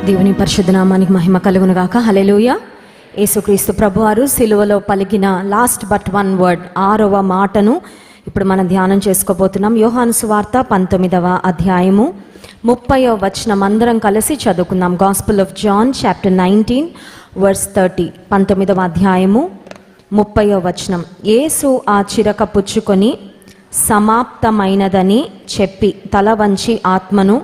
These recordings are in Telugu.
దేవుని పరిశుద్ధ నామానికి మహిమ కలుగును గాక. హల్లెలూయా. యేసుక్రీస్తు ప్రభువారు సిలువలో పలికిన లాస్ట్ బట్ వన్ వర్డ్, 6వ మాటను ఇప్పుడు మనం ధ్యానం చేసుకోబోతున్నాం. యోహాను సువార్త 19వ అధ్యాయము 30వ వచనం అందరం కలిసి చదువుకుందాం. Gospel of John chapter 19 verse 30. 19వ అధ్యాయము 30వ వచనం. యేసు ఆ చిరక పుచ్చుకొని సమాప్తమైనదని చెప్పి తల వంచి ఆత్మను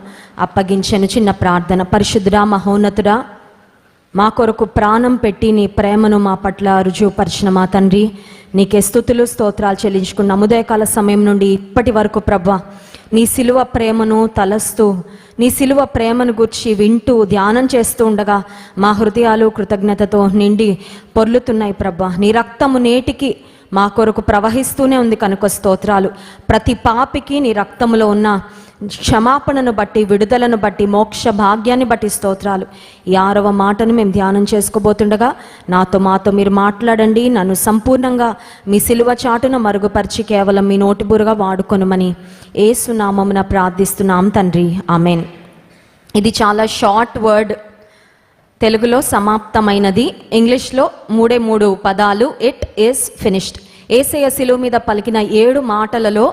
అప్పగించెను. చిన్న ప్రార్థన. పరిశుద్ధుడా, మహోన్నతుడా, మా కొరకు ప్రాణం పెట్టి నీ ప్రేమను మా పట్ల రుజువుపరిచిన మా తండ్రి, నీకే స్తుతులు స్తోత్రాలు చెల్లించుకున్న ఉదయకాల సమయం నుండి ఇప్పటి వరకు ప్రభా, నీ సిలువ ప్రేమను తలస్తూ, నీ సిలువ ప్రేమను గుర్చి వింటూ ధ్యానం చేస్తూ ఉండగా మా హృదయాలు కృతజ్ఞతతో నిండి పొర్లుతున్నాయి ప్రభా. నీ రక్తము నేటికి మా కొరకు ప్రవహిస్తూనే ఉంది కనుక స్తోత్రాలు. ప్రతి పాపికి నీ రక్తములో ఉన్న క్షమాపణను బట్టి, విడుదలను బట్టి, మోక్ష భాగ్యాన్ని బట్టి స్తోత్రాలు. ఈ 6వ మాటను మేము ధ్యానం చేసుకోబోతుండగా మాతో మీరు మాట్లాడండి. నన్ను సంపూర్ణంగా మీ సిలువ చాటును మరుగుపరిచి కేవలం మీ నోటిబూరుగా వాడుకొనుమని యేసు నామమున ప్రార్థిస్తున్నాం తండ్రి, ఆమెన్. ఇది చాలా షార్ట్ వర్డ్. తెలుగులో సమాప్తమైనది, ఇంగ్లీష్లో 3 పదాలు. It is finished. యేసయ్య సిలువ మీద పలికిన 7 మాటలలో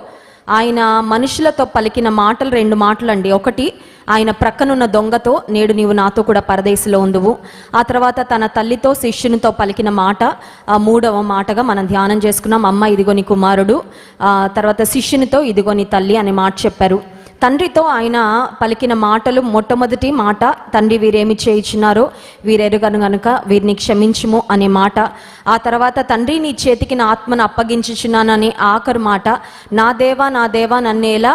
ఆయన మనుషులతో పలికిన మాటలు 2 మాటలు అండి. ఒకటి, ఆయన ప్రక్కనున్న దొంగతో, నేడు నీవు నాతో కూడా పరదేశంలో ఉందువు. ఆ తర్వాత తన తల్లితో శిష్యునితో పలికిన మాట 3వ మాటగా మనం ధ్యానం చేసుకున్నాం. అమ్మ, ఇదిగో నీ కుమారుడు. తర్వాత శిష్యునితో, ఇదిగో నీ తల్లి అనే మాట చెప్పారు. తండ్రితో ఆయన పలికిన మాటలు, మొట్టమొదటి మాట, తండ్రి వీరేమి చేయించున్నారో వీరెరుగను గనుక వీరిని క్షమించుము అనే మాట. ఆ తర్వాత, తండ్రి నీ చేతికి నా ఆత్మను అప్పగించుచున్నాననే ఆఖరు మాట, నా దేవా నా దేవా నన్నేలా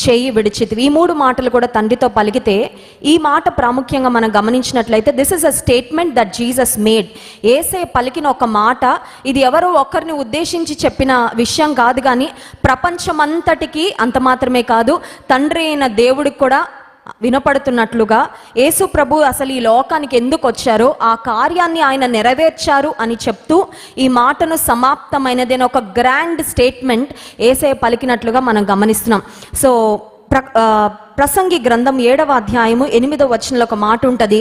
చేయి విడిచితివి. ఈ 3 మాటలు కూడా తండ్రితో పలికితే, ఈ మాట ప్రాముఖ్యంగా మనం గమనించినట్లయితే this is a statement that Jesus made. Yesayya పలికిన ఒక మాట, ఇది ఎవరో ఒకరిని ఉద్దేశించి చెప్పిన విషయం కాదు, కానీ ప్రపంచమంతటికి, అంత మాత్రమే కాదు తండ్రి అయిన దేవుడికి కూడా వినపడుతున్నట్లుగా యేసు ప్రభు అసలు ఈ లోకానికి ఎందుకు వచ్చారో ఆ కార్యాన్ని ఆయన నెరవేర్చారు అని చెప్తూ ఈ మాటను సమాప్తమైనది అని ఒక గ్రాండ్ స్టేట్మెంట్ యేసయ్య పలికినట్లుగా మనం గమనిస్తున్నాం. సో ప్రసంగి గ్రంథం 7వ అధ్యాయము 8వ వచనంలో ఒక మాట ఉంటుంది,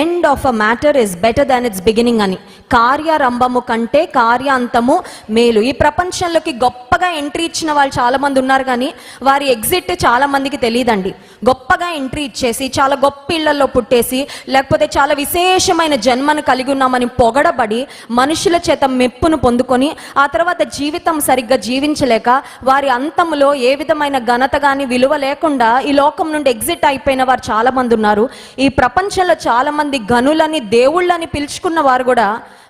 end of a matter is better than it's beginning అని. కార్యారంభము కంటే కార్యాంతము మేలు. ఈ ప్రపంచంలోకి గొప్పగా ఎంట్రీ ఇచ్చిన వాళ్ళు చాలా మంది ఉన్నారు, కానీ వారి ఎగ్జిట్ చాలా మందికి తెలియదండి. గొప్పగా ఎంట్రీ ఇచ్చేసి, చాలా గొప్ప ఇళ్లలో పుట్టేసి, లేకపోతే చాలా విశేషమైన జన్మను కలిగి ఉన్నామని పొగడబడి మనుషుల చేత మెప్పును పొందుకొని ఆ తర్వాత జీవితం సరిగ్గా జీవించలేక వారి అంతములో ఏ విధమైన ఘనత కానీ విలువ లేకుండా ఈ లోకం నుండి ఎగ్జిట్ అయిపోయిన వారు చాలా మంది ఉన్నారు. ఈ ప్రపంచంలో చాలా మంది గనులని, దేవుళ్ళని పిలుచుకున్న వారు కూడా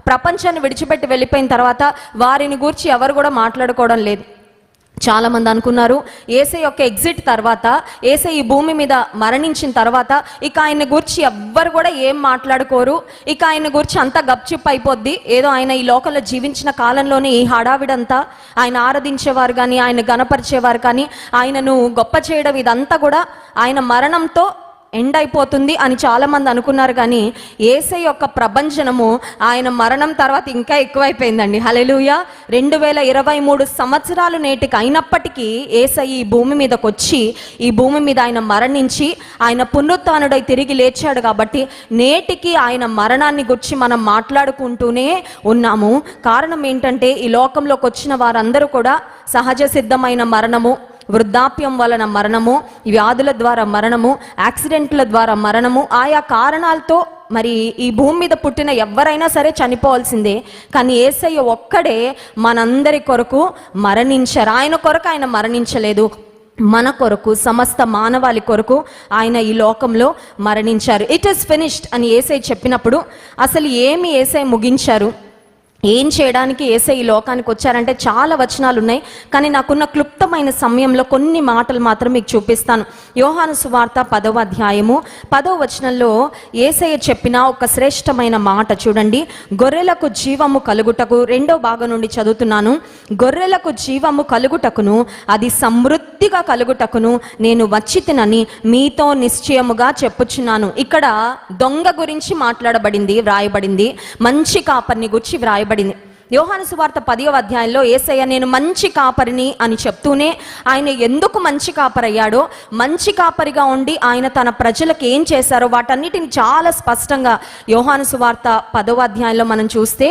ప్రపంచాన్ని విడిచిపెట్టి వెళ్ళిపోయిన తర్వాత వారిని గూర్చి ఎవరు కూడా మాట్లాడుకోవడం లేదు. చాలా మంది అనుకున్నారు యేసయ్య యొక్క ఎగ్జిట్ తర్వాత, యేసయ్య ఈ భూమి మీద మరణించిన తర్వాత ఇక ఆయన గురించి ఎవ్వరు కూడా ఏం మాట్లాడుకోరు, ఇక ఆయన గురించి అంతా గప్చిప్ అయిపోద్ది. ఏదో ఆయన ఈ లోకంలో జీవించిన కాలంలోనే ఈ హడావిడంతా, ఆయన ఆరాధించేవారు కానీ, ఆయన గణపరిచేవారు కానీ, ఆయనను గొప్ప చేయడం ఇదంతా కూడా ఆయన మరణంతో ఎండ్ అయిపోతుంది అని చాలామంది అనుకున్నారు. కానీ యేసయ్య యొక్క ప్రభంజనము ఆయన మరణం తర్వాత ఇంకా ఎక్కువైపోయిందండి. హల్లెలూయా. 2023 సంవత్సరాలు నేటికి అయినప్పటికీ యేసయ్య ఈ భూమి మీదకి వచ్చి, ఈ భూమి మీద ఆయన మరణించి, ఆయన పునరుత్థానుడై తిరిగి లేచాడు. కాబట్టి నేటికి ఆయన మరణాన్ని గురించి మనం మాట్లాడుకుంటూనే ఉన్నాము. కారణం ఏంటంటే, ఈ లోకంలోకి వచ్చిన వారందరూ కూడా సహజ సిద్ధమైన మరణము, వృద్ధాప్యం వలన మరణము, వ్యాధుల ద్వారా మరణము, యాక్సిడెంట్ల ద్వారా మరణము, ఆయా కారణాలతో మరి ఈ భూమి మీద పుట్టిన ఎవరైనా సరే చనిపోవాల్సిందే. కానీ యేసయ్య ఒక్కడే మనందరి కొరకు మరణించారు. ఆయన కొరకు ఆయన మరణించలేదు, మన కొరకు, సమస్త మానవాళి కొరకు ఆయన ఈ లోకంలో మరణించారు. ఇట్ ఈస్ ఫినిష్డ్ అని యేసయ్య చెప్పినప్పుడు అసలు ఏమి యేసయ్య ముగించారు, ఏం చేయడానికి యేసయ్య ఈ లోకానికి వచ్చారంటే చాలా వచనాలు ఉన్నాయి. కానీ నాకున్న క్లుప్తమైన సమయంలో కొన్ని మాటలు మాత్రం మీకు చూపిస్తాను. యోహాను సువార్త 10వ అధ్యాయము 10వ వచనంలో యేసయ్య చెప్పిన ఒక శ్రేష్టమైన మాట చూడండి. గొర్రెలకు జీవము కలుగుటకు, 2వ భాగం నుండి చదువుతున్నాను. గొర్రెలకు జీవము కలుగుటకును అది సమృద్ధిగా కలుగుటకును నేను వచ్చితినని మీతో నిశ్చయముగా చెప్పుచున్నాను. ఇక్కడ దొంగ గురించి మాట్లాడబడింది, వ్రాయబడింది. మంచి కాపర్ని గురించి వ్రాయబడింది. యోహాను సువార్త 10వ అధ్యాయంలో యేసయ్య నేను మంచి కాపరిని అని చెప్తూనే ఆయన ఎందుకు మంచి కాపరయ్యాడో, మంచి కాపరిగా ఉండి ఆయన తన ప్రజలకు ఏం చేశారో వాటన్నిటిని చాలా స్పష్టంగా యోహాను సువార్త 10వ అధ్యాయంలో మనం చూస్తే,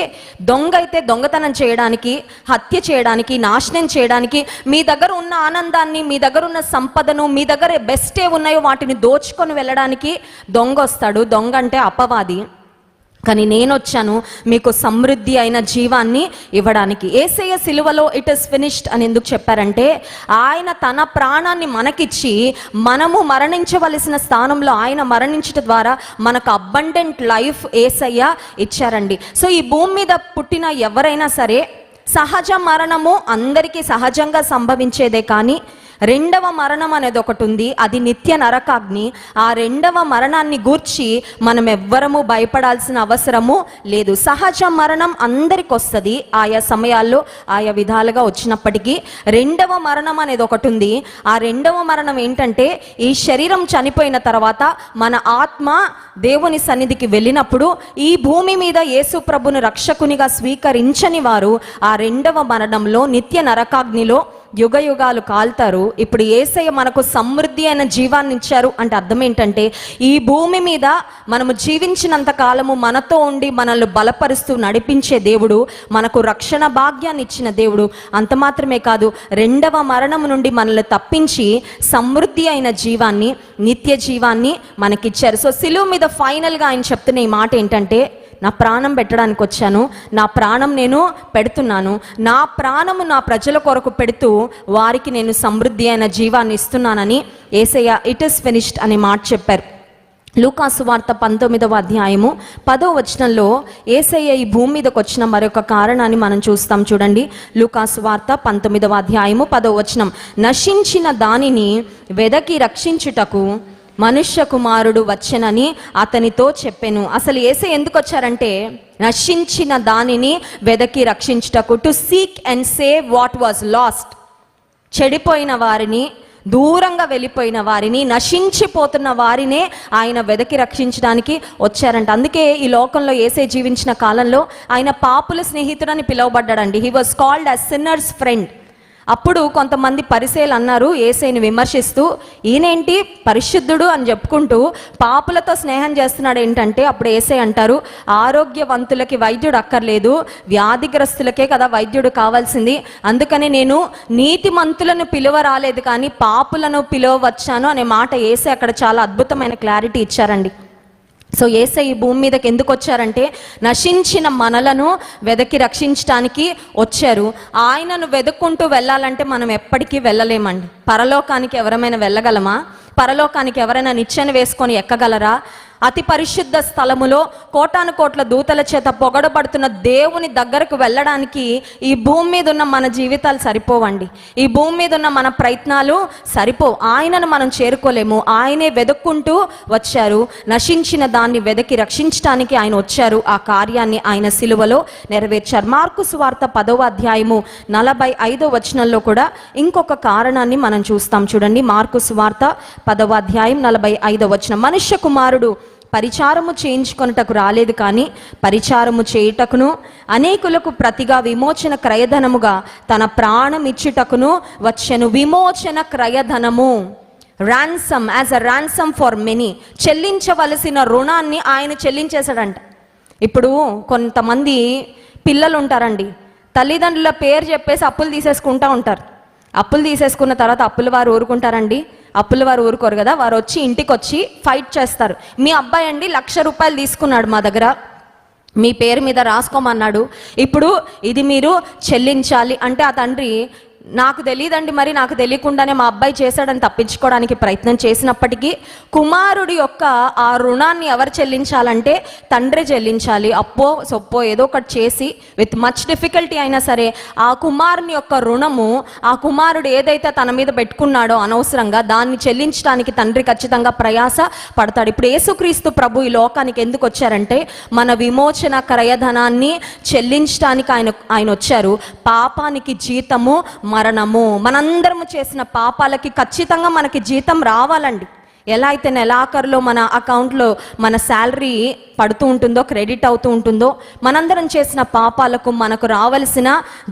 దొంగ అయితే దొంగతనం చేయడానికి, హత్య చేయడానికి, నాశనం చేయడానికి, మీ దగ్గర ఉన్న ఆనందాన్ని, మీ దగ్గర ఉన్న సంపదను, మీ దగ్గర బెస్ట్ ఏ ఉన్నాయో వాటిని దోచుకొని వెళ్ళడానికి దొంగ వస్తాడు. దొంగ అంటే అపవాది. కానీ నేను వచ్చాను మీకు సమృద్ధి అయిన జీవాన్ని ఇవ్వడానికి. యేసయ్య సిలువలో ఇట్ ఇస్ ఫినిష్డ్ అని ఎందుకు చెప్పారంటే, ఆయన తన ప్రాణాన్ని మనకిచ్చి మనము మరణించవలసిన స్థానంలో ఆయన మరణించడం ద్వారా మనకు అబండెంట్ లైఫ్ యేసయ్య ఇచ్చారండి. సో ఈ భూమి మీద పుట్టిన ఎవరైనా సరే సహజ మరణము అందరికీ సహజంగా సంభవించేదే, కానీ రెండవ మరణం అనేది ఒకటి ఉంది, అది నిత్య నరకాగ్ని. ఆ రెండవ మరణాన్ని గూర్చి మనం ఎవ్వరము భయపడాల్సిన అవసరము లేదు. సహజ మరణం అందరికి వస్తుంది, ఆయా సమయాల్లో ఆయా విధాలుగా వచ్చినప్పటికీ రెండవ మరణం అనేది ఒకటి ఉంది. ఆ రెండవ మరణం ఏంటంటే, ఈ శరీరం చనిపోయిన తర్వాత మన ఆత్మ దేవుని సన్నిధికి వెళ్ళినప్పుడు ఈ భూమి మీద యేసు ప్రభును రక్షకునిగా స్వీకరించని వారు ఆ రెండవ మరణంలో నిత్య నరకాగ్నిలో యుగ యుగాలు కాల్తారు. ఇప్పుడు యేసయ్య మనకు సమృద్ధి అయిన జీవాన్ని ఇచ్చారు అంటే అర్థం ఏంటంటే, ఈ భూమి మీద మనము జీవించినంత కాలము మనతో ఉండి మనల్ని బలపరుస్తూ నడిపించే దేవుడు, మనకు రక్షణ భాగ్యాన్ని ఇచ్చిన దేవుడు. అంత మాత్రమే కాదు, రెండవ మరణం నుండి మనల్ని తప్పించి సమృద్ధి అయిన జీవాన్ని, నిత్య జీవాన్ని మనకిచ్చారు. సో సిలువ మీద ఫైనల్గా ఆయన చెప్తున్న ఈ మాట ఏంటంటే, నా ప్రాణం పెట్టడానికి వచ్చాను, నా ప్రాణం నేను పెడుతున్నాను, నా ప్రాణము నా ప్రజల కొరకు పెడుతూ వారికి నేను సమృద్ధి అయిన జీవాన్ని ఇస్తున్నానని యేసయ్య ఇట్ ఇస్ ఫినిష్డ్ అనే మాట చెప్పారు. లూకాసు వార్త 19వ అధ్యాయము 10వ వచనంలో యేసయ్య ఈ భూమి మీదకి వచ్చిన మరొక కారణాన్ని మనం చూస్తాం. చూడండి, లూకాసు వార్త 19వ అధ్యాయము 10వ వచనం, నశించిన దానిని వెదకి రక్షించుటకు మనుష్య కుమారుడు వచ్చెనని అతనితో చెప్పెను. అసలు యేసయ్య ఎందుకు వచ్చారంటే, నశించిన దానిని వెదకి రక్షించుటకు, to seek and save what was last. చెడిపోయిన వారిని, దూరంగా వెళ్ళిపోయిన వారిని, నశించిపోతున్న వారినే ఆయన వెదకి రక్షించడానికి వచ్చారంట. అందుకే ఈ లోకంలో యేసయ్య జీవించిన కాలంలో ఆయన పాపుల స్నేహితుడని పిలువబడ్డాడండి. He was called as sinners friend. అప్పుడు కొంతమంది పరిసయ్యులు అన్నారు యేసయ్యని విమర్శిస్తూ, ఈయనేంటి పరిశుద్ధుడు అని చెప్పుకుంటూ పాపులతో స్నేహం చేస్తున్నాడు ఏంటంటే, అప్పుడు యేసయ్య అంటారు, ఆరోగ్యవంతులకి వైద్యుడు అక్కర్లేదు, వ్యాధిగ్రస్తులకే కదా వైద్యుడు కావాల్సింది. అందుకని నేను నీతిమంతులను పిలువ రాలేదు కానీ పాపులను పిలువవచ్చాను అనే మాట యేసయ్య అక్కడ చాలా అద్భుతమైన క్లారిటీ ఇచ్చారండి. సో యేసయ్య ఈ భూమి మీదకి ఎందుకు వచ్చారంటే, నశించిన మనలను వెదకి రక్షించడానికి వచ్చారు. ఆయనను వెతుక్కుంటూ వెళ్ళాలంటే మనం ఎప్పటికీ వెళ్ళలేమండి. పరలోకానికి ఎవరైనా వెళ్ళగలమా? పరలోకానికి ఎవరైనా నిచ్చెన వేసుకొని ఎక్కగలరా? అతి పరిశుద్ధ స్థలములో కోటాను కోట్ల దూతల చేత పొగడబడుతున్న దేవుని దగ్గరకు వెళ్ళడానికి ఈ భూమి మీద ఉన్న మన జీవితాలు సరిపోవండి. ఈ భూమి మీద ఉన్న మన ప్రయత్నాలు సరిపోవు. ఆయనను మనం చేరుకోలేము. ఆయనే వెతుక్కుంటూ వచ్చారు. నశించిన దాన్ని వెదకి రక్షించడానికి ఆయన వచ్చారు. ఆ కార్యాన్ని ఆయన సిలువలో నెరవేర్చారు. మార్కు సువార్త 10వ అధ్యాయము 45వ వచనంలో కూడా ఇంకొక కారణాన్ని మనం చూస్తాం. చూడండి, మార్కు సువార్త 10వ అధ్యాయం 45వ వచనం, మనుష్య కుమారుడు పరిచారము చేయించుకొనుటకు రాలేదు కానీ పరిచారము చేయుటకును అనేకులకు ప్రతిగా విమోచన క్రయధనముగా తన ప్రాణం ఇచ్చుటకును వచ్చెను. విమోచన క్రయధనము, ransom, as a ransom for many. చెల్లించవలసిన రుణాన్ని ఆయన చెల్లించేశాడంట. ఇప్పుడు కొంతమంది పిల్లలు ఉంటారండి, తల్లిదండ్రుల పేరు చెప్పేసి అప్పులు తీసేసుకుంటూ ఉంటారు. అప్పులు తీసేసుకున్న తర్వాత అప్పుల వారు ఊరుకుంటారండి? అప్పుల వారు ఊరుకోరు కదా. వారు వచ్చి ఇంటికి వచ్చి ఫైట్ చేస్తారు. మీ అబ్బాయి అండి 1,00,000 రూపాయలు తీసుకున్నాడు మా దగ్గర, మీ పేరు మీద రాసుకోమన్నాడు, ఇప్పుడు ఇది మీరు చెల్లించాలి అంటే ఆ తండ్రి, నాకు తెలియదండి, మరి నాకు తెలియకుండానే మా అబ్బాయి చేశాడని తప్పించుకోవడానికి ప్రయత్నం చేసినప్పటికీ కుమారుడి యొక్క ఆ రుణాన్ని ఎవరు చెల్లించాలంటే తండ్రి చెల్లించాలి. అప్పో సొప్పో ఏదో ఒకటి చేసి విత్ మచ్ డిఫికల్టీ అయినా సరే ఆ కుమారుని యొక్క రుణము, ఆ కుమారుడు ఏదైతే తన మీద పెట్టుకున్నాడో అనవసరంగా దాన్ని చెల్లించడానికి తండ్రి ఖచ్చితంగా ప్రయాస పడతాడు. ఇప్పుడు యేసుక్రీస్తు ప్రభు ఈ లోకానికి ఎందుకు వచ్చారంటే, మన విమోచన క్రయధనాన్ని చెల్లించడానికి ఆయన వచ్చారు. పాపానికి జీతము మరణము. మనందరము చేసిన పాపాలకి ఖచ్చితంగా మనకి జీతం రావాలండి. ఎలా అయితే నెలాఖరులో మన అకౌంట్లో మన శాలరీ పడుతూ ఉంటుందో, క్రెడిట్ అవుతూ ఉంటుందో, మనందరం చేసిన పాపాలకు మనకు రావలసిన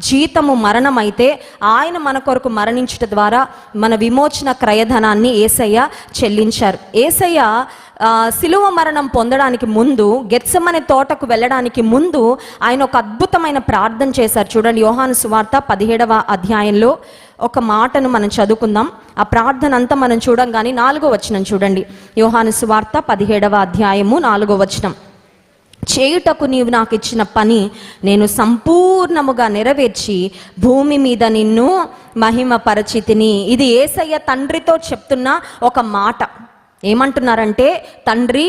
జీతము మరణం అయితే ఆయన మన కొరకు మరణించుట ద్వారా మన విమోచన క్రయధనాన్ని యేసయ్య చెల్లించారు. యేసయ్య సిలువ మరణం పొందడానికి ముందు, గెత్సెమనే తోటకు వెళ్ళడానికి ముందు ఆయన ఒక అద్భుతమైన ప్రార్థన చేశారు. చూడండి, యోహాను సువార్త 17వ అధ్యాయంలో ఒక మాటను మనం చదువుకుందాం. ఆ ప్రార్థన అంతా మనం చూడంగానే 4వ వచనం చూడండి. యోహాను సువార్త 17వ అధ్యాయము 4వ వచనం. చేయుటకు నీవు నాకు ఇచ్చిన పని నేను సంపూర్ణముగా నెరవేర్చి భూమి మీద నిన్ను మహిమపరచితిని. ఇది యేసయ్య తండ్రితో చెప్తున్న ఒక మాట. ఏమంటున్నారంటే, తండ్రి,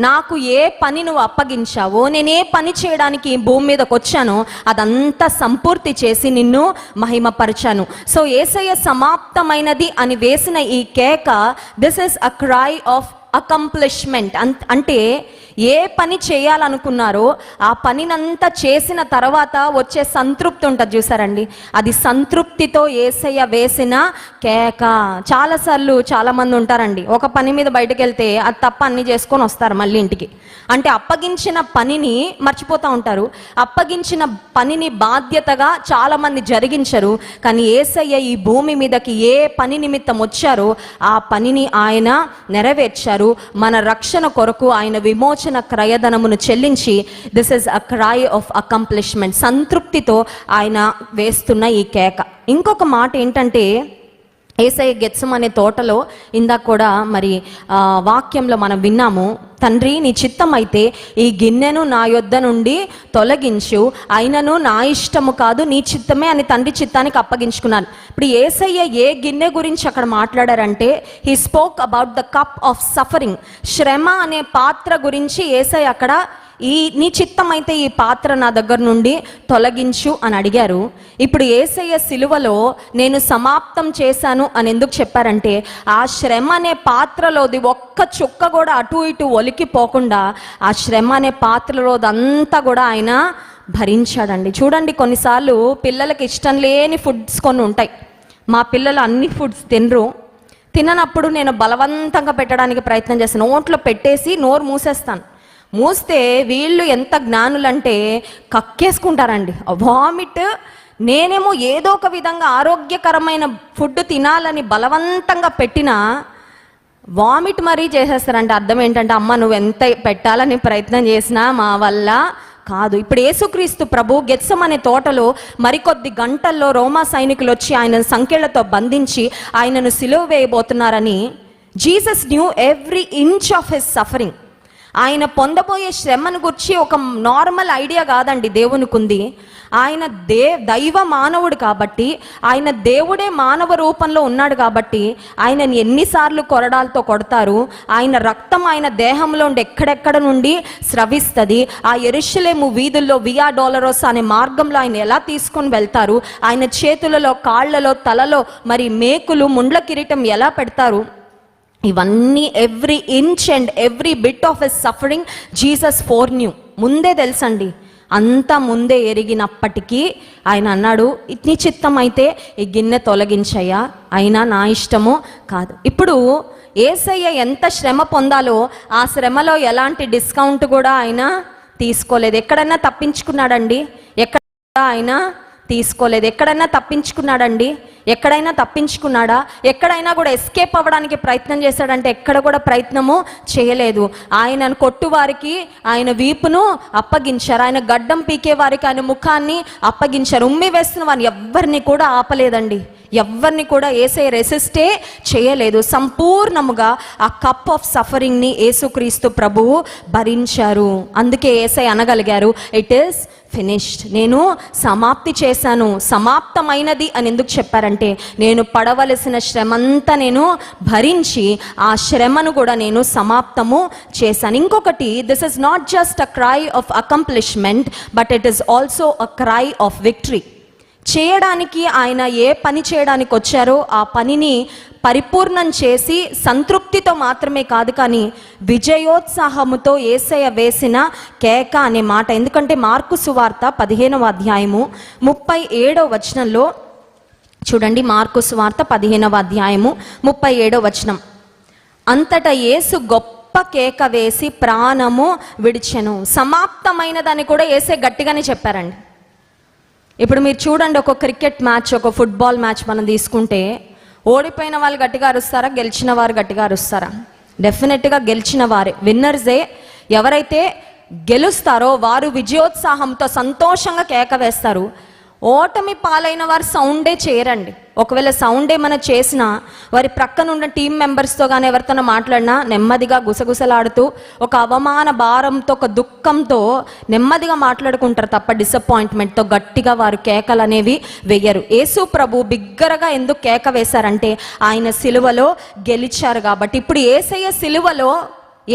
నాకు ఏ పని నువ్వు అప్పగించావో, నేను ఏ పని చేయడానికి భూమి మీదకి వచ్చానో అదంతా సంపూర్తి చేసి నిన్ను మహిమపరిచాను. సో యేసయ్య సమాప్తమైనది అని వేసిన ఈ కేక, this is a cry of accomplishment. అంటే ఏ పని చేయాలనుకున్నారో ఆ పనినంతా చేసిన తర్వాత వచ్చే సంతృప్తి ఉంటుంది చూసారండి, అది సంతృప్తితో యేసయ్య వేసిన కేక. చాలాసార్లు చాలామంది ఉంటారండి, ఒక పని మీద బయటకు వెళ్తే అది తప్ప అన్ని చేసుకొని వస్తారు మళ్ళీ ఇంటికి. అంటే అప్పగించిన పనిని మర్చిపోతూ ఉంటారు. అప్పగించిన పనిని బాధ్యతగా చాలామంది జరిగించరు. కానీ యేసయ్య ఈ భూమి మీదకి ఏ పని నిమిత్తం వచ్చారో ఆ పనిని ఆయన నెరవేర్చారు. మన రక్షణ కొరకు ఆయన విమోచన క్రయధనమును చెల్లించి, this is a cry of accomplishment, సంతృప్తితో ఆయన వేస్తున్న ఈ కేక. ఇంకొక మాట ఏంటంటే, యేసయ్య గెత్సెమనే తోటలో ఇందాక కూడా మరి వాక్యంలో మనం విన్నాము, తండ్రి నీ చిత్తం అయితే ఈ గిన్నెను నా యొద్ద నుండి తొలగించు, అయినను నా ఇష్టము కాదు నీ చిత్తమే అని తండ్రి చిత్తానికి అప్పగించుకున్నాను. ఇప్పుడు యేసయ్య ఏ గిన్నె గురించి అక్కడ మాట్లాడారంటే, he spoke about the cup of suffering. శ్రమ అనే పాత్ర గురించి యేసయ్య అక్కడ నీ చిత్తం అయితే ఈ పాత్ర నా దగ్గర నుండి తొలగించు అని అడిగారు. ఇప్పుడు యేసయ్య సిలువలో నేను సమాప్తం చేశాను అని ఎందుకు చెప్పారంటే, ఆ శ్రమ అనే పాత్రలోది ఒక్క చుక్క కూడా అటు ఇటు ఒలికిపోకుండా ఆ శ్రమ అనే పాత్రలోదంతా కూడా ఆయన భరించాడండి. చూడండి, కొన్నిసార్లు పిల్లలకి ఇష్టం లేని ఫుడ్స్ కొన్ని ఉంటాయి. మా పిల్లలు అన్ని ఫుడ్స్ తిననప్పుడు నేను బలవంతంగా పెట్టడానికి ప్రయత్నం చేస్తాను. నోట్లో పెట్టేసి నోరు మూసేస్తాను. మూస్తే వీళ్ళు ఎంత జ్ఞానులంటే కక్కేసుకుంటారండి, వామిట్. నేనేమో ఏదో ఒక విధంగా ఆరోగ్యకరమైన ఫుడ్ తినాలని బలవంతంగా పెట్టినా వామిట్ మరీ చేసేస్తారంటే అర్థం ఏంటంటే, అమ్మ నువ్వు ఎంత పెట్టాలని ప్రయత్నం చేసినా మా వల్ల కాదు. ఇప్పుడు యేసుక్రీస్తు ప్రభు గెత్సెమనే తోటలో మరికొద్ది గంటల్లో రోమా సైనికులు వచ్చి ఆయన సంకెళ్లతో బంధించి ఆయనను సిలువ వేయబోతున్నారని Jesus knew every inch of his suffering. ఆయన పొందబోయే శ్రమను గురించి ఒక నార్మల్ ఐడియా కాదండి దేవునికి ఉంది. ఆయన దైవ మానవుడు కాబట్టి, ఆయన దేవుడే మానవ రూపంలో ఉన్నాడు కాబట్టి ఆయనని ఎన్నిసార్లు కొరడాలతో కొడతారు, ఆయన రక్తం ఆయన దేహంలో ఉండి ఎక్కడెక్కడ నుండి స్రవిస్తుంది, ఆ యెరూషలేము వీధుల్లో వియా డోలరోస్ అనే మార్గంలో ఆయన ఎలా తీసుకొని వెళ్తారు, ఆయన చేతులలో, కాళ్లలో, తలలో మరి మేకులు, ముండ్ల కిరీటం ఎలా పెడతారు, ఇవన్నీ every inch and every bit of his suffering Jesus four new. ముందే తెలుసండి, అంతా ముందే ఎరిగినప్పటికీ ఆయన అన్నాడు, నీ చిత్తం అయితే ఈ గిన్నె తొలగించయ్యా, అయినా నా ఇష్టము కాదు. ఇప్పుడు యేసయ్య ఎంత శ్రమ పొందాలో ఆ శ్రమలో ఎలాంటి డిస్కౌంట్ కూడా ఆయన తీసుకోలేదు. ఎక్కడైనా తప్పించుకున్నాడండి? ఎక్కడ ఆయన తీసుకోలేదు. ఎక్కడైనా తప్పించుకున్నాడండి? ఎక్కడైనా తప్పించుకున్నాడా? ఎక్కడైనా కూడా ఎస్కేప్ అవ్వడానికి ప్రయత్నం చేశాడంటే ఎక్కడ కూడా ప్రయత్నము చేయలేదు. ఆయనను కొట్టువారికి ఆయన వీపును అప్పగించారు, ఆయన గడ్డం పీకే వారికి ఆయన ముఖాన్ని అప్పగించారు, ఉమ్మి వేస్తున్న వారిని ఎవ్వరిని కూడా ఆపలేదండి, ఎవ్వరిని కూడా యేసయ్య రెసిస్టే చేయలేదు. సంపూర్ణముగా ఆ కప్ ఆఫ్ సఫరింగ్ని యేసుక్రీస్తు ప్రభువు భరించారు. అందుకే యేసయ్య అనగలిగారు, ఇట్ ఈస్ ఫినిష్డ్, నేను సమాప్తి చేశాను, సమాప్తమైనది అని ఎందుకు చెప్పారంటే, నేను పడవలసిన శ్రమంతా నేను భరించి ఆ శ్రమను కూడా నేను సమాప్తము చేశాను. ఇంకొకటి, this is not just a cry of accomplishment but it is also a cry of victory. చేయడానికి ఆయన ఏ పని చేయడానికి వచ్చారో ఆ పనిని పరిపూర్ణం చేసి సంతృప్తితో మాత్రమే కాదు, కానీ విజయోత్సాహముతో యేసయ్య వేసిన కేక అనే మాట. ఎందుకంటే మార్కు సువార్త 15వ అధ్యాయము 37వ వచనంలో చూడండి, మార్కు సువార్త 15వ అధ్యాయము 37వ వచనం. అంతటా యేసు గొప్ప కేక వేసి ప్రాణము విడిచెను. సమాప్తమైనదని కూడా యేసే గట్టిగానే చెప్పారండి. ఇప్పుడు మీరు చూడండి, ఒక క్రికెట్ మ్యాచ్, ఒక ఫుట్బాల్ మ్యాచ్ మనం తీసుకుంటే ఓడిపోయిన వాళ్ళు గట్టిగా అరుస్తారా, గెలిచిన వారు గట్టిగా అరుస్తారా? డెఫినెట్గా గెలిచిన వారే, విన్నర్సే. ఎవరైతే గెలుస్తారో వారు విజయోత్సాహంతో సంతోషంగా కేక వేస్తారు. ఓటమి పాలైన వారు సౌండే చేయరండి. ఒకవేళ సౌండ్ ఏమైనా చేసినా వారి ప్రక్కన ఉన్న టీం మెంబర్స్తో కానీ ఎవరితోనో మాట్లాడినా నెమ్మదిగా గుసగుసలాడుతూ ఒక అవమాన భారంతో, ఒక దుఃఖంతో నెమ్మదిగా మాట్లాడుకుంటారు తప్ప డిసప్పాయింట్మెంట్తో గట్టిగా వారు కేకలు అనేవి వేయరు. యేసు ప్రభు బిగ్గరగా ఎందుకు కేక వేశారంటే ఆయన సిలువలో గెలిచారు కాబట్టి. ఇప్పుడు యేసయ్య సిలువలో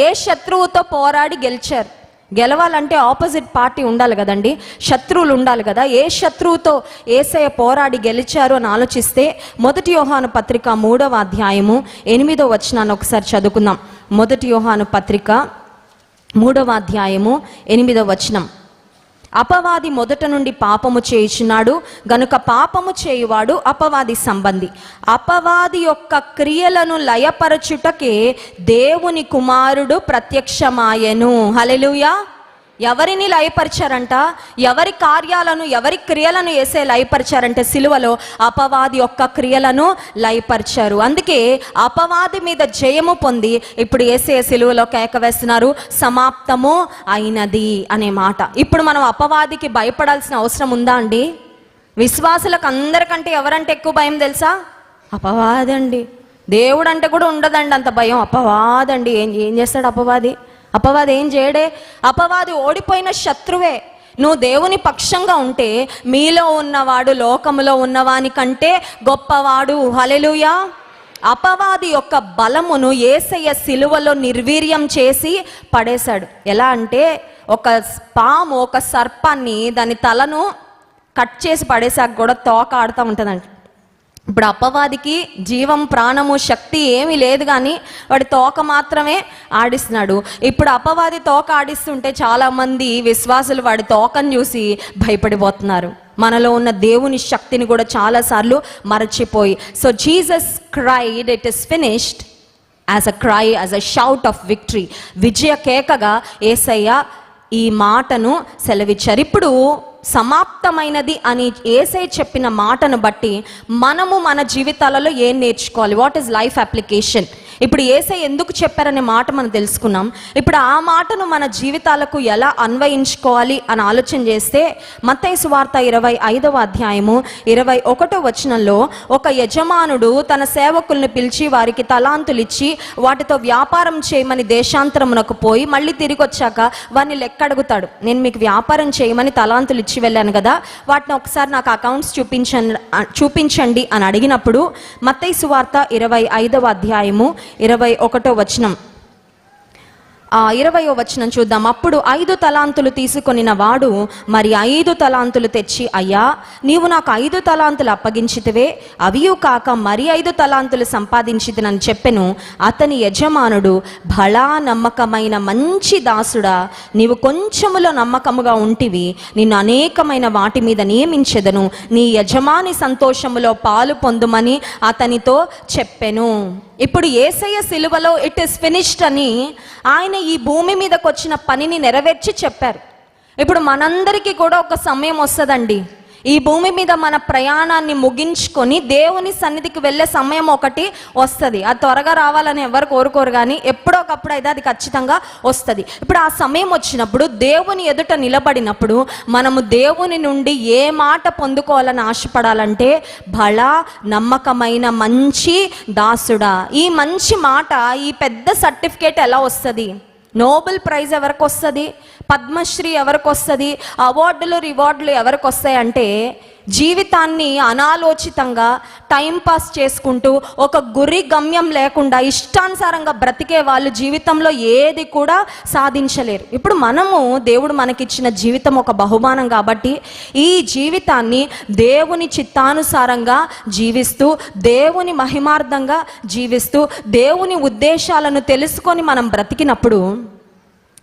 ఏ శత్రువుతో పోరాడి గెలిచారు? గెలవాలంటే ఆపోజిట్ పార్టీ ఉండాలి కదండి, శత్రువులు ఉండాలి కదా. ఏ శత్రువుతో యేసయ్య పోరాడి గెలిచారు అని ఆలోచిస్తే 1 యోహాను పత్రిక 3వ అధ్యాయము 8వ వచనాన్ని ఒకసారి చదువుకుందాం. 1 యోహాను పత్రిక 3వ అధ్యాయము 8వ వచనం. అపవాది మొదట నుండి పాపము చేయుచున్నాడు గనుక పాపము చేయువాడు అపవాది సంబంధి. అపవాది యొక్క క్రియలను లయపరచుటకే దేవుని కుమారుడు ప్రత్యక్షమాయెను. హల్లెలూయా. ఎవరిని లయపరిచారంట? ఎవరి కార్యాలను, ఎవరి క్రియలను యేసే లయపరిచారంటే సిలువలో అపవాది యొక్క క్రియలను లయపరిచారు. అందుకే అపవాది మీద జయము పొంది ఇప్పుడు యేసే సిలువలో కేక వేస్తున్నారు, సమాప్తము అయినది అనే మాట. ఇప్పుడు మనం అపవాదికి భయపడాల్సిన అవసరం ఉందా అండి? విశ్వాసులకు అందరికంటే ఎవరంటే ఎక్కువ భయం తెలుసా? అపవాదండి. దేవుడు అంటే కూడా ఉండదండి అంత భయం, అపవాదండి. ఏం చేస్తాడు అపవాది? అపవాది ఏం చేయడే? అపవాది ఓడిపోయిన శత్రువే. నువ్వు దేవుని పక్షంగా ఉంటే మీలో ఉన్నవాడు లోకములో ఉన్నవాని కంటే గొప్పవాడు. హల్లెలూయా. అపవాది యొక్క బలమును యేసయ్య సిలువలో నిర్వీర్యం చేసి పడేశాడు. ఎలా అంటే ఒక పాము ఒక సర్పాన్ని దాని తలను కట్ చేసి పడేసాక కూడా తోక ఆడుతూ ఉంటుందంట. ఇప్పుడు అపవాదికి జీవం, ప్రాణము, శక్తి ఏమీ లేదు, కానీ వాడి తోక మాత్రమే ఆడిస్తున్నాడు. ఇప్పుడు అపవాది తోక ఆడిస్తుంటే చాలామంది విశ్వాసులు వాడి తోకను చూసి భయపడిపోతున్నారు. మనలో ఉన్న దేవుని శక్తిని కూడా చాలాసార్లు మరచిపోయి. So Jesus cried, it is finished, as a cry, as a shout of victory. విజయ కేకగా యేసయ్య ఈ మాటను సెలవిచ్చారు. ఇప్పుడు సమాప్తమైనది అని యేసయ్య చెప్పిన మాటను బట్టి మనము మన జీవితాలలో ఏం నేర్చుకోవాలి? What is life application? ఇప్పుడు యేసయ్య ఎందుకు చెప్పారనే మాట మనం తెలుసుకున్నాం. ఇప్పుడు ఆ మాటను మన జీవితాలకు ఎలా అన్వయించుకోవాలి అని ఆలోచన చేస్తే మత్తయి సువార్త 25వ అధ్యాయము 21వ వచనంలో ఒక యజమానుడు తన సేవకుల్ని పిలిచి వారికి తలాంతులు ఇచ్చి వాటితో వ్యాపారం చేయమని దేశాంతరమునకు పోయి మళ్ళీ తిరిగి వచ్చాక వారిని లెక్క అడుగుతాడు. నేను మీకు వ్యాపారం చేయమని తలాంతులు ఇచ్చి వెళ్ళాను కదా, వాటిని ఒకసారి నాకు అకౌంట్స్ చూపించండి అని అడిగినప్పుడు మత్తయి సువార్త 25వ అధ్యాయము 21వ వచనం, 20వ వచనం చూద్దాం. అప్పుడు 5 తలాంతులు తీసుకొనిన వాడు మరి 5 తలాంతులు తెచ్చి, అయ్యా నీవు నాకు 5 తలాంతులు అప్పగించితివే, అవియు కాక మరి 5 తలాంతులు సంపాదించితినని చెప్పెను. అతని యజమానుడు, భళా నమ్మకమైన మంచి దాసుడా, నీవు కొంచెములో నమ్మకముగా ఉంటివి, నిన్ను అనేకమైన వాటి మీద నియమించెదను, నీ యజమాని సంతోషములో పాలు పొందుమని అతనితో చెప్పెను. ఇప్పుడు యేసయ్య సిలువలో ఇట్ ఇస్ ఫినిష్డ్ అని ఆయన ఈ భూమి మీదకి వచ్చిన పనిని నెరవేర్చి చెప్పారు. ఇప్పుడు మనందరికీ కూడా ఒక సమయం వస్తుందండి, ఈ భూమి మీద మన ప్రయాణాన్ని ముగించుకొని దేవుని సన్నిధికి వెళ్ళే సమయం ఒకటి వస్తుంది. అది త్వరగా రావాలని ఎవరు కోరుకోరు, కానీ ఎప్పుడో ఒకప్పుడు అయితే అది ఖచ్చితంగా వస్తుంది. ఇప్పుడు ఆ సమయం వచ్చినప్పుడు దేవుని ఎదుట నిలబడినప్పుడు మనము దేవుని నుండి ఏ మాట పొందుకోవాలని ఆశపడాలంటే, బలా నమ్మకమైన మంచి దాసుడా. ఈ మంచి మాట, ఈ పెద్ద సర్టిఫికేట్ ఎలా వస్తుంది? నోబెల్ ప్రైజ్ ఎవరికి వస్తుంది? పద్మశ్రీ ఎవరికి వస్తుంది? అవార్డులు, రివార్డులు ఎవరికి వస్తాయంటే, జీవితాన్ని అనాలోచితంగా టైంపాస్ చేసుకుంటూ ఒక గురి గమ్యం లేకుండా ఇష్టానుసారంగా బ్రతికే వాళ్ళు జీవితంలో ఏది కూడా సాధించలేరు. ఇప్పుడు మనము, దేవుడు మనకిచ్చిన జీవితం ఒక బహుమానం కాబట్టి ఈ జీవితాన్ని దేవుని చిత్తానుసారంగా జీవిస్తూ, దేవుని మహిమార్థంగా జీవిస్తూ, దేవుని ఉద్దేశాలను తెలుసుకొని మనం బ్రతికినప్పుడు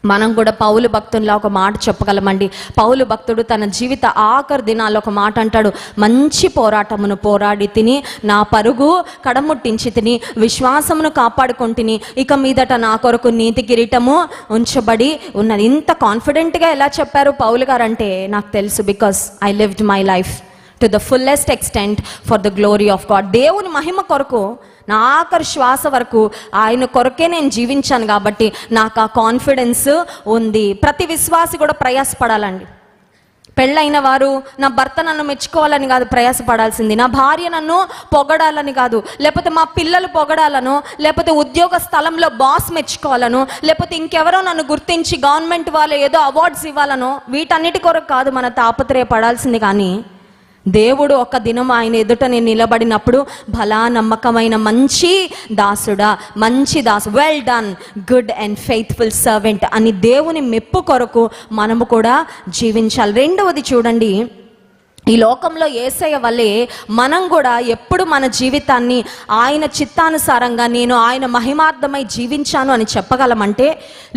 మనం కూడా పౌలు భక్తునిలా ఒక మాట చెప్పగలమండి. పౌలు భక్తుడు తన జీవిత ఆఖరి దినాల్లో ఒక మాట అంటాడు, మంచి పోరాటమును పోరాడి తిని, నా పరుగు కడముట్టించి తిని, విశ్వాసమును కాపాడుకొంటిని, ఇక మీదట నా కొరకు నీతి కిరీటము ఉంచబడి ఉన్నది. ఇంత కాన్ఫిడెంట్గా ఎలా చెప్పారు పౌలు గారు అంటే నాకు తెలుసు, because I lived my life to the fullest extent for the glory of God. దేవుని మహిమ కొరకు నా ఆఖరి శ్వాస వరకు ఆయన కొరకే నేను జీవించాను కాబట్టి నాకు ఆ కాన్ఫిడెన్స్ ఉంది. ప్రతి విశ్వాసి కూడా ప్రయాసపడాలండి. పెళ్ళైన వారు నా భర్త నన్ను మెచ్చుకోవాలని కాదు ప్రయాసపడాల్సింది, నా భార్య నన్ను పొగడాలని కాదు, లేకపోతే మా పిల్లలు పొగడాలను, లేకపోతే ఉద్యోగ స్థలంలో బాస్ మెచ్చుకోవాలను, లేకపోతే ఇంకెవరో నన్ను గుర్తించి గవర్నమెంట్ వాళ్ళు ఏదో అవార్డ్స్ ఇవ్వాలనో, వీటన్నిటి కొరకు కాదు మన తాపత్రయపడాల్సింది. కానీ దేవుడు ఒక దినం ఆయన ఎదుట నేను నిలబడినప్పుడు, భలా నమ్మకమైన మంచి దాసుడా, మంచి Dasu, well done good and faithful servant అని దేవుని మెప్పు కొరకు మనము కూడా జీవించాలి. రెండవది చూడండి, ఈ లోకంలో యేసయ్య వల్లే మనం కూడా ఎప్పుడు మన జీవితాన్ని ఆయన చిత్తానుసారంగా నేను ఆయన మహిమార్థమై జీవించాను అని చెప్పగలమంటే,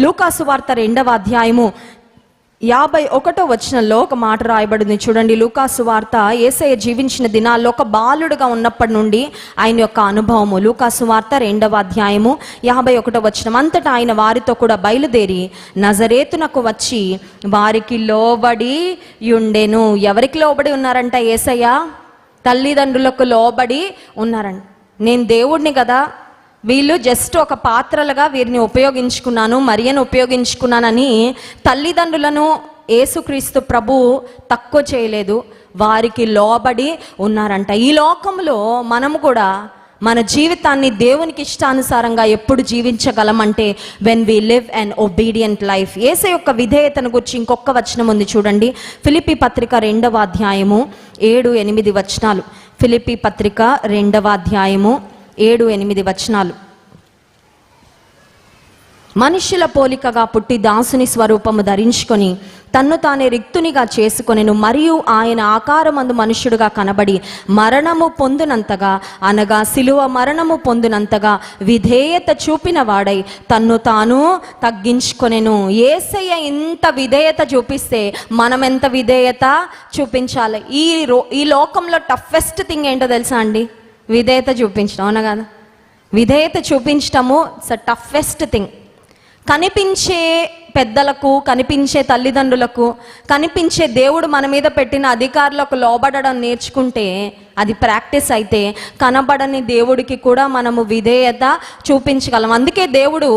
లూకాసు వార్త 2వ అధ్యాయము 51వ వచనంలో ఒక మాట రాయబడింది చూడండి. లూకాసు వార్త యేసయ్య జీవించిన దినాల్లో ఒక బాలుడుగా ఉన్నప్పటి నుండి ఆయన యొక్క అనుభవము. లూకాసు వార్త 2వ అధ్యాయము 51వ వచనం. అంతటా ఆయన వారితో కూడా బయలుదేరి నజరేతునకు వచ్చి వారికి లోబడి ఉండెను. ఎవరికి లోబడి ఉన్నారంట? యేసయ్య తల్లిదండ్రులకు లోబడి ఉన్నారంట. నేను దేవుడిని కదా, వీళ్ళు జస్ట్ ఒక పాత్రలుగా వీరిని ఉపయోగించుకున్నాను, మరియను ఉపయోగించుకున్నానని తల్లిదండ్రులను యేసుక్రీస్తు ప్రభు తక్కువ చేయలేదు, వారికి లోబడి ఉన్నారంట. ఈ లోకంలో మనము కూడా మన జీవితాన్ని దేవునికి ఇష్టానుసారంగా ఎప్పుడు జీవించగలమంటే when we live an obedient life. Yesayya యొక్క విధేయతను గురించి ఇంకొక వచనం ఉంది చూడండి. ఫిలిప్పీ పత్రిక 2వ అధ్యాయము 7-8 వచనాలు. ఫిలిప్పీ పత్రిక 2వ అధ్యాయము 7-8 వచనాలు. మనుష్యుల పోలికగా పుట్టి దాసుని స్వరూపము ధరించుకొని తన్ను తానే రిక్తునిగా చేసుకొనెను, మరియు ఆయన ఆకారమందు మనుష్యుడుగా కనబడి మరణము పొందినంతగా, అనగా శిలువ మరణము పొందినంతగా విధేయత చూపిన వాడై తన్ను తాను తగ్గించుకొనెను. యేసయ్య ఇంత విధేయత చూపిస్తే మనం ఎంత విధేయత చూపించాలి? ఈ లోకంలో టఫెస్ట్ థింగ్ ఏంటో తెలుసా అండి? విధేయత చూపించడం. అవునా కదా? విధేయత చూపించటము ఇట్స్ అ టఫెస్ట్ థింగ్. కనిపించే పెద్దలకు, కనిపించే తల్లిదండ్రులకు, కనిపించే దేవుడు మన మీద పెట్టిన అధికారులకు లోబడడం నేర్చుకుంటే అది ప్రాక్టీస్ అయితే, కనబడని దేవుడికి కూడా మనము విధేయత చూపించగలం. అందుకే దేవుడు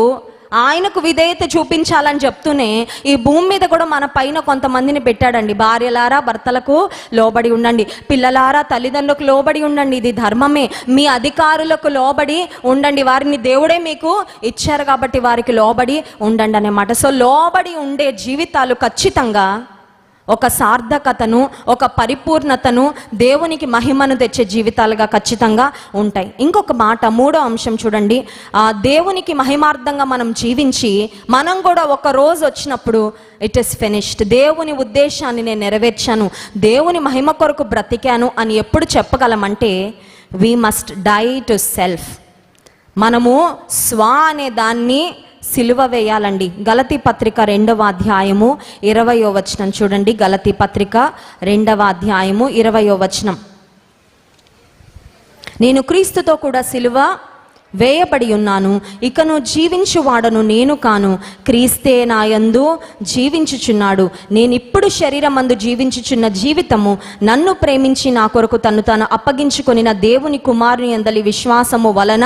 ఆయనకు విధేయత చూపించాలని చెప్తూనే ఈ భూమి మీద కూడా మన పైన కొంతమందిని పెట్టాడండి. భార్యలారా భర్తలకు లోబడి ఉండండి, పిల్లలారా తల్లిదండ్రులకు లోబడి ఉండండి, ఇది ధర్మమే. మీ అధికారులకు లోబడి ఉండండి, వారిని దేవుడే మీకు ఇచ్చారు కాబట్టి వారికి లోబడి ఉండండి అన్నమాట. సో లోబడి ఉండే జీవితాలు ఖచ్చితంగా ఒక సార్థకతను, ఒక పరిపూర్ణతను, దేవునికి మహిమను తెచ్చే జీవితాలుగా ఖచ్చితంగా ఉంటాయి. ఇంకొక మాట, 3వ అంశం చూడండి. దేవునికి మహిమార్థంగా మనం జీవించి మనం కూడా ఒక రోజు వచ్చినప్పుడు ఇట్ ఈస్ ఫినిష్డ్, దేవుని ఉద్దేశాన్ని నేను నెరవేర్చాను, దేవుని మహిమ కొరకు బ్రతికాను అని ఎప్పుడు చెప్పగలమంటే we must die to self. మనము స్వ అనే దాన్ని సిలువ వేయాలండి. గలతీ పత్రిక 2వ అధ్యాయము 20వ వచనం చూడండి. గలతీ పత్రిక 2వ అధ్యాయము 20వ వచనం. నేను క్రీస్తుతో కూడా సిలువ వేయబడి ఉన్నాను, ఇకను జీవించువాడను నేను కాను, క్రీస్తే నా యందు జీవించుచున్నాడు. నేనిప్పుడు శరీరమందు జీవించుచున్న జీవితము నన్ను ప్రేమించి నా కొరకు తను తాను అప్పగించుకొనిన దేవుని కుమారుని యందలి విశ్వాసము వలన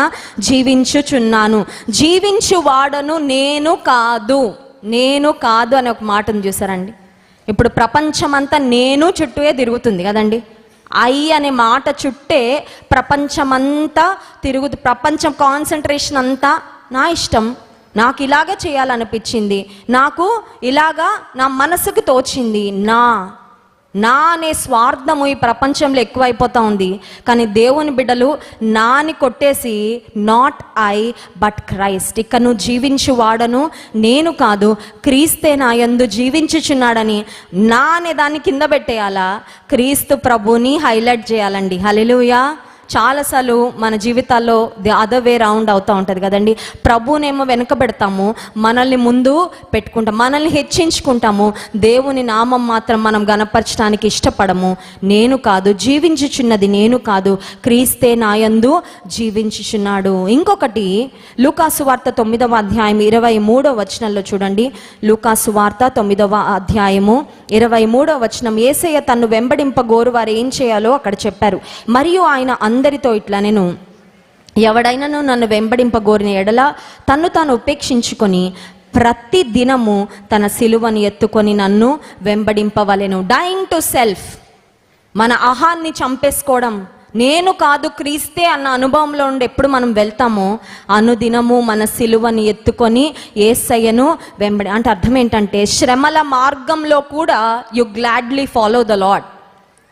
జీవించుచున్నాను. జీవించువాడను నేను కాదు, నేను కాదు అనే ఒక మాటను చూసారండి. ఇప్పుడు ప్రపంచమంతా నేను చుట్టూనే తిరుగుతుంది కదండి. ఐ అనే మాట చుట్టే ప్రపంచమంతా ప్రపంచం కాన్సన్ట్రేషన్ అంతా నా ఇష్టం, నాకు ఇలాగే చేయాలనిపించింది, నాకు ఇలాగా నా మనసుకు తోచింది, నా అనే స్వార్థము ఈ ప్రపంచంలో ఎక్కువైపోతూ ఉంది. కానీ దేవుని బిడ్డలు నాని కొట్టేసి నాట్ ఐ బట్ క్రైస్ట్, ఇక నువ్వు జీవించువాడను నేను కాదు, క్రీస్తే నా యందు జీవించుచున్నాడని నా అనే దాన్ని కింద పెట్టేయాలా, క్రీస్తు ప్రభుని హైలైట్ చేయాలండి. హల్లెలూయా. చాలాసార్లు మన జీవితాల్లో ది అదర్ వే రౌండ్ అవుతూ ఉంటుంది కదండి. ప్రభువునేమో వెనుకబెడతాము, మనల్ని ముందు పెట్టుకుంటాం, మనల్ని హెచ్చించుకుంటాము. దేవుని నామం మాత్రం మనం గణపరచడానికి ఇష్టపడము. నేను కాదు, జీవించుచున్నది నేను కాదు, క్రీస్తే నాయందు జీవించుచున్నాడు. ఇంకొకటి లూకాసు వార్త 9వ అధ్యాయం 23వ వచనంలో చూడండి. లూకాసు వార్త 9వ అధ్యాయము 23వ వచనం. యేసయ్య తన్ను వెంబడింపగోరు వారు ఏం చేయాలో అక్కడ చెప్పారు. మరియు ఆయన అందరితో ఇట్లా, నేను ఎవడైనాను నన్ను వెంబడింపగోరిన ఎడల తన్ను తాను ఉపేక్షించుకొని ప్రతి దినము తన సిలువను ఎత్తుకొని నన్ను వెంబడింపవలెను. డైయింగ్ టు సెల్ఫ్, మన అహాన్ని చంపేసుకోవడం, నేను కాదు క్రీస్తే అన్న అనుభవంలో ఉండి ఎప్పుడు మనం వెళ్తామో అనుదినము మన సిలువని ఎత్తుకొని యేసయ్యను వెంబడి. అంటే అర్థం ఏంటంటే, శ్రమల మార్గంలో కూడా you gladly follow the lord.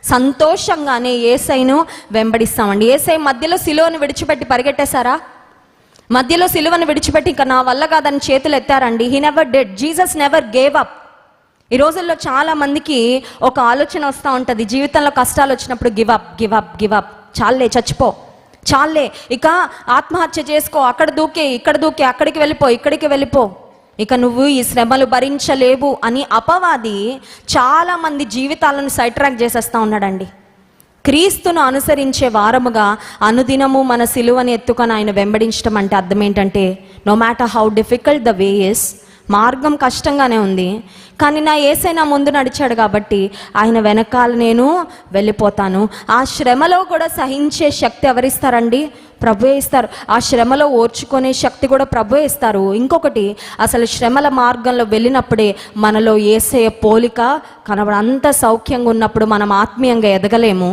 సంతోషంగానే యేసయ్యను వెంబడిస్తామండి. యేసయ్య మధ్యలో సిలువను విడిచిపెట్టి పరిగెట్టేశారా? మధ్యలో సిలువను విడిచిపెట్టి ఇక నా వల్ల కాదని చేతులు ఎత్తారండి? He never dead. Jesus never gave up. ఈ రోజుల్లో చాలా మందికి ఒక ఆలోచన వస్తూ ఉంటుంది, జీవితంలో కష్టాలు వచ్చినప్పుడు give up give up give up, చాలే చచ్చిపో, చాలే ఇక ఆత్మహత్య చేసుకో, అక్కడ దూకే ఇక్కడ దూకే, అక్కడికి వెళ్ళిపో ఇక్కడికి వెళ్ళిపో, ఇక నువ్వు ఈ శ్రమలు భరించలేవు అని అపవాది చాలా మంది జీవితాలను సైడ్ ట్రాక్ చేసేస్తూ ఉన్నాడండి. క్రీస్తును అనుసరించే వారముగా అనుదినము మన సిలువని ఎత్తుకొని ఆయన వెంబడించడం అంటే అర్థం ఏంటంటే, no matter how difficult the way is, మార్గం కష్టంగానే ఉంది, కానీ నా యేసయ్య నా ముందు నడిచాడు కాబట్టి ఆయన వెనకాల నేను వెళ్ళిపోతాను. ఆ శ్రమలో కూడా సహించే శక్తి ఎవరిస్తారండి? ప్రభువే ఇస్తారు. ఆ శ్రమలో ఓర్చుకునే శక్తి కూడా ప్రభువే ఇస్తారు. ఇంకొకటి, అసలు శ్రమల మార్గంలో వెళ్ళినప్పుడే మనలో యేసయ్య పోలిక కనబడ. అంత సౌఖ్యంగా ఉన్నప్పుడు మనం ఆత్మీయంగా ఎదగలేము,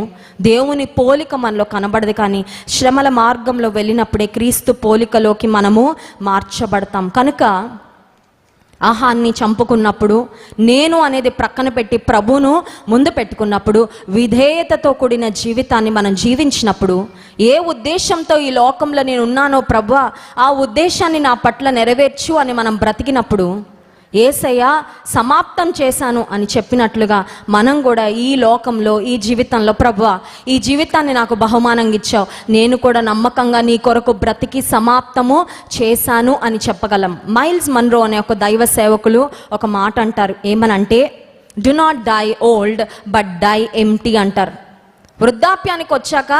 దేవుని పోలిక మనలో కనబడదు. కానీ శ్రమల మార్గంలో వెళ్ళినప్పుడే క్రీస్తు పోలికలోకి మనము మార్చబడతాం. కనుక అహాన్ని చంపుకున్నప్పుడు, నేను అనేది ప్రక్కన పెట్టి ప్రభువును ముందు పెట్టుకున్నప్పుడు, విధేయతతో కూడిన జీవితాన్ని మనం జీవించినప్పుడు, ఏ ఉద్దేశంతో ఈ లోకంలో నేను ఉన్నానో ప్రభువా ఆ ఉద్దేశాన్ని నా పట్ల నెరవేర్చు అని మనం బ్రతికినప్పుడు, యేసయ్య సమాప్తం చేశాను అని చెప్పినట్లుగా మనం కూడా ఈ లోకంలో ఈ జీవితంలో ప్రభువా ఈ జీవితాన్ని నాకు బహుమానంగా ఇచ్చావు, నేను కూడా నమ్మకంగా నీ కొరకు బ్రతికి సమాప్తము చేశాను అని చెప్పగలం. మైల్స్ మన్రో అనే ఒక దైవ సేవకులు ఒక మాట అంటారు. ఏమనంటే, do not die old but die empty అంటారు. వృద్ధాప్యానికి వచ్చాక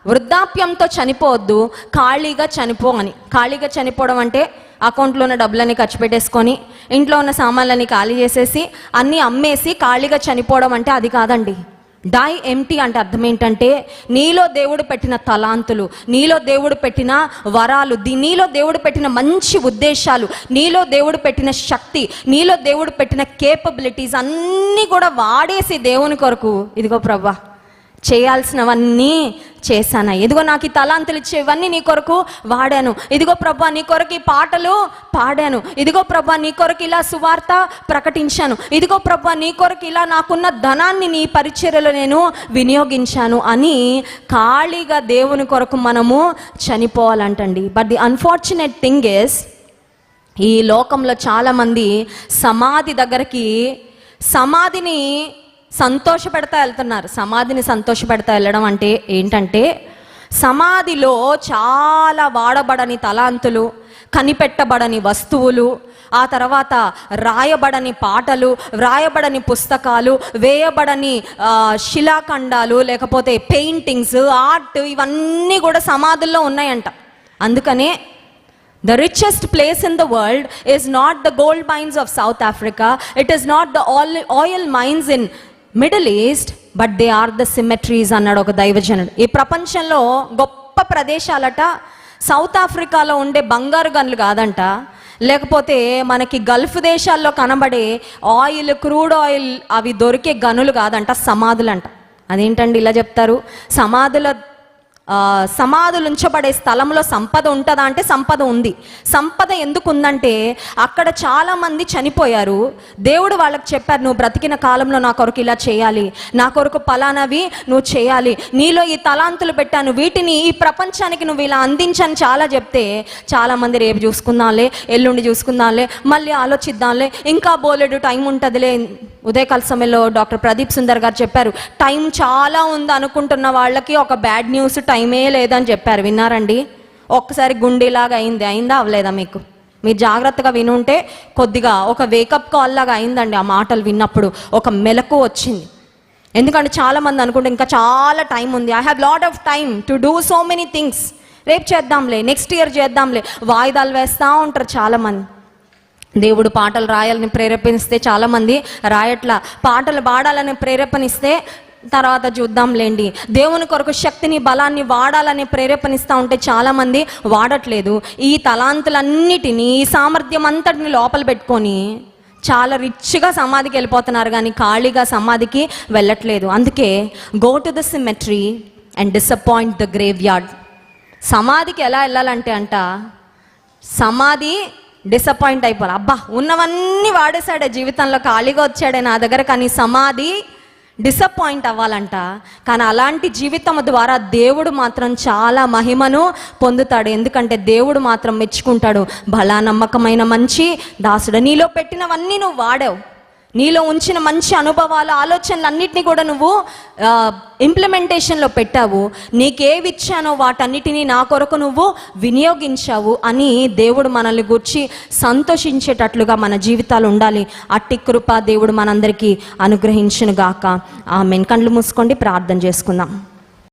వృద్ధాప్యంతో చనిపోవద్దు, ఖాళీగా చనిపో అని. ఖాళీగా చనిపోవడం అంటే అకౌంట్లో ఉన్న డబ్బులని ఖర్చు పెట్టేసుకొని ఇంట్లో ఉన్న సామాన్లని ఖాళీ చేసేసి అన్నీ అమ్మేసి ఖాళీగా చనిపోవడం అంటే అది కాదండి. డై ఎంప్టీ అంటే అర్థం ఏంటంటే, నీలో దేవుడు పెట్టిన తలాంతులు, నీలో దేవుడు పెట్టిన వరాలు, నీలో దేవుడు పెట్టిన మంచి ఉద్దేశాలు, నీలో దేవుడు పెట్టిన శక్తి, నీలో దేవుడు పెట్టిన కేపబిలిటీస్ అన్నీ కూడా వాడేసి దేవుని కొరకు, ఇదిగో ప్రభువా చేయాల్సినవన్నీ చేశాను, ఇదిగో నాకు ఈ తలాంతులు ఇచ్చేవన్నీ నీ కొరకు వాడాను, ఇదిగో ప్రభువా నీ కొరకు ఈ పాటలు పాడాను, ఇదిగో ప్రభువా నీ కొరకు ఇలా సువార్త ప్రకటించాను, ఇదిగో ప్రభువా నీ కొరకు ఇలా నాకున్న ధనాన్ని నీ పరిచర్యలో నేను వినియోగించాను అని ఖాళీగా దేవుని కొరకు మనము చనిపోవాలంటండి. But the unfortunate thing is, ఈ లోకంలో చాలామంది సమాధి దగ్గరికి సమాధిని సంతోషపెడతా వెళ్తున్నారు. సమాధిని సంతోషపెడతా వెళ్ళడం అంటే ఏంటంటే, సమాధిలో చాలా వాడబడని తలాంతులు, కనిపెట్టబడని వస్తువులు, ఆ తర్వాత రాయబడని పాటలు, రాయబడని పుస్తకాలు, వేయబడని శిలాఖండాలు, లేకపోతే పెయింటింగ్స్, ఆర్ట్, ఇవన్నీ కూడా సమాధుల్లో ఉన్నాయంట. అందుకనే the richest place in the world is not the gold mines of South Africa, it is not the oil mines in Middle East, but they are the cemeteries అన్నాడు ఒక దైవజనుడు. ఈ ప్రపంచంలో గొప్ప ప్రదేశాలట సౌత్ ఆఫ్రికాలో ఉండే బంగారు గనులు కాదంట, లేకపోతే మనకి గల్ఫ్ దేశాల్లో కనబడే ఆయిల్, క్రూడ్ ఆయిల్ అవి దొరికే గనులు కాదంట, సమాధులంట. అదేంటండి ఇలా చెప్తారు? సమాధులు ఉంచబడే స్థలంలో సంపద ఉంటుందా అంటే సంపద ఉంది. సంపద ఎందుకు ఉందంటే అక్కడ చాలా మంది చనిపోయారు. దేవుడు వాళ్ళకి చెప్పారు, నువ్వు బ్రతికిన కాలంలో నా కొరకు ఇలా చేయాలి, నా కొరకు పలానవి నువ్వు చేయాలి, నీలో ఈ తలాంతులు పెట్టాను, వీటిని ఈ ప్రపంచానికి నువ్వు ఇలా అందించని చాలా చెప్తే చాలామంది రేపు చూసుకుందాంలే, ఎల్లుండి చూసుకుందాంలే, మళ్ళీ ఆలోచిద్దాంలే, ఇంకా బోలెడు టైం ఉంటుందిలే, ఉదయకాల సమయంలో డాక్టర్ ప్రదీప్ సుందర్ గారు చెప్పారు, టైం చాలా ఉంది అనుకుంటున్న వాళ్ళకి ఒక బ్యాడ్ న్యూస్, టైమే లేదని చెప్పారు. విన్నారండి? ఒక్కసారి గుండెలాగా అయిందా అవ్వలేదా మీకు? మీరు జాగ్రత్తగా వినుంటే కొద్దిగా ఒక వేకప్ కాల్ లాగా అయిందండి. ఆ మాటలు విన్నప్పుడు ఒక మెలకు వచ్చింది. ఎందుకంటే చాలామంది అనుకుంటే ఇంకా చాలా టైం ఉంది, I have lot of time to do so many things, రేపు చేద్దాంలే, నెక్స్ట్ ఇయర్ చేద్దాంలే, వాయిదాలు వేస్తూ ఉంటారు చాలామంది. దేవుడు పాటలు రాయాలని ప్రేరేపణిస్తే చాలామంది రాయట్లా, పాటలు పాడాలని ప్రేరేపణిస్తే తర్వాత చూద్దాంలేండి, దేవుని కొరకు శక్తిని బలాన్ని వాడాలని ప్రేరేపణిస్తూ ఉంటే చాలామంది వాడట్లేదు. ఈ తలాంతులన్నిటినీ, ఈ సామర్థ్యం అంతటిని లోపల పెట్టుకొని చాలా రిచ్గా సమాధికి వెళ్ళిపోతున్నారు, కానీ ఖాళీగా సమాధికి వెళ్ళట్లేదు. అందుకే go to the cemetery and disappoint the graveyard. సమాధికి ఎలా వెళ్ళాలంటే సమాధి డిసప్పాయింట్ అయిపోవాలి. అబ్బా ఉన్నవన్నీ వాడేశాడే, జీవితంలో ఖాళీగా వచ్చాడే నా దగ్గర, కానీ సమాధి డిసప్పాయింట్ అవ్వాలంట. కానీ అలాంటి జీవితం ద్వారా దేవుడు మాత్రం చాలా మహిమను పొందుతాడు. ఎందుకంటే దేవుడు మాత్రం మెచ్చుకుంటాడు, బలా నమ్మకమైన మంచి దాసుడు, నీలో పెట్టినవన్నీ నువ్వు వాడావు, నీలో ఉంచిన మంచి అనుభవాలు, ఆలోచనలు అన్నిటినీ కూడా నువ్వు ఇంప్లిమెంటేషన్లో పెట్టావు, నీకేవి ఇచ్చానో వాటన్నిటినీ నా కొరకు నువ్వు వినియోగించావు అని దేవుడు మనల్ని గురించి సంతోషించేటట్లుగా మన జీవితాలు ఉండాలి. అట్టి కృప దేవుడు మనందరికీ అనుగ్రహించును గాక. ఆమేన్. కళ్ళు మూసుకోండి, ప్రార్థన చేసుకుందాం.